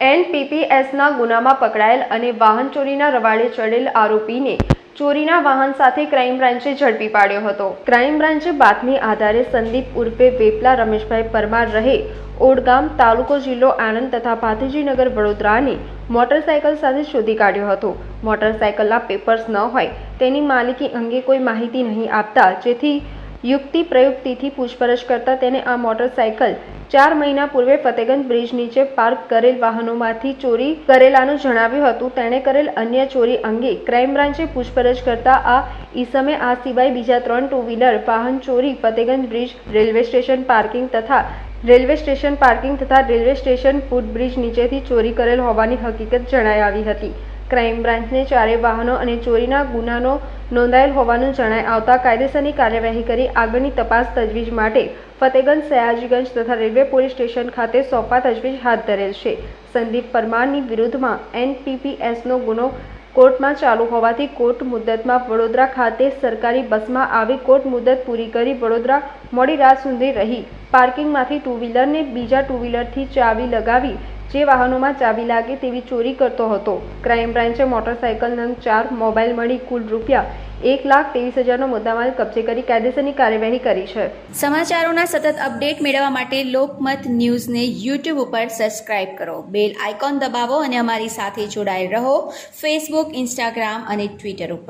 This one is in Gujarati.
એનપીપીએસના ગુનામાં પકડાયેલ અને વાહન ચોરીના રવાડે ચડેલ આરોપીને ચોરીના વાહન સાથે ક્રાઇમ બ્રાન્ચે ઝડપી પાડ્યો હતો. ક્રાઇમ બ્રાન્ચે બાતમી આધારે સંદીપ ઉર્ફે વેપલા રમેશભાઈ પરમાર રહે ઓડગામ, તાલુકો જિલ્લો આણંદ તથા ભાતીજીનગર વડોદરાની મોટરસાયકલ સાથે શોધી કાઢ્યો હતો. મોટરસાયકલના પેપર્સ ન હોય તેની માલિકી અંગે કોઈ માહિતી નહીં આપતા જેથી યુક્તિ પ્રયુક્તિથી પૂછપરછ કરતા તેને આ મોટરસાયકલ 4 મહિના પૂર્વે ફતેગંજ બ્રિજ નીચે પાર્ક કરેલ વાહનોમાંથી ચોરી કરેલાનું જણાવ્યું હતું. તેણે કરેલ અન્ય ચોરી અંગે ક્રાઇમ બ્રાન્ચે પૂછપરછ કરતા આ ઈસમે આ સિવાય બીજા 3 ટુ વ્હીલર વાહન ચોરી Fatehganj bridge, railway station parking તથા રેલવે સ્ટેશન ફૂટબ્રિજ નીચેથી ચોરી કરેલ હોવાની હકીકત જણાઈ આવી હતી. ક્રાઇમ બ્રાન્ચને 4 વાહનો અને ચોરીના ગુનાનો નોંધાયેલ હોવાનું જણાઈ આવતા કાયદેસરની કાર્યવાહી કરી આગળની તપાસ તજવીજ માટે ફતેગંજ, સયાજીગંજ તથા રેલવે પોલીસ સ્ટેશન ખાતે સોંપવા તજવીજ હાથ ધરેલ છે. સંદીપ પરમારની વિરુદ્ધમાં એનપીપીએસનો ગુનો કોર્ટમાં ચાલુ હોવાથી કોર્ટ મુદ્દતમાં વડોદરા ખાતે સરકારી બસમાં આવી કોર્ટ મુદ્દત પૂરી કરી વડોદરા મોડી રાત સુધી રહી પાર્કિંગમાંથી ટુ વ્હીલરને બીજા ટુ વ્હીલરથી ચાવી લગાવી જે વાહનોમાં ચાવી લાગે તેવી ચોરી કરતો હતો. ક્રાઇમ બ્રાન્ચે મોટરસાયકલ નંગ 4, મોબાઈલ મળી કુલ ₹1,23,000નો મુદ્દામાલ કબજે કરી કાયદેસરની કાર્યવાહી કરી છે. સમાચારોના સતત અપડેટ મેળવવા માટે લોકમત ન્યૂઝને YouTube ઉપર સબસ્ક્રાઇબ કરો, બેલ આઇકોન દબાવો અને અમારી સાથે જોડાયેલ રહો ફેસબુક, ઇન્સ્ટાગ્રામ અને ટ્વિટર ઉપર.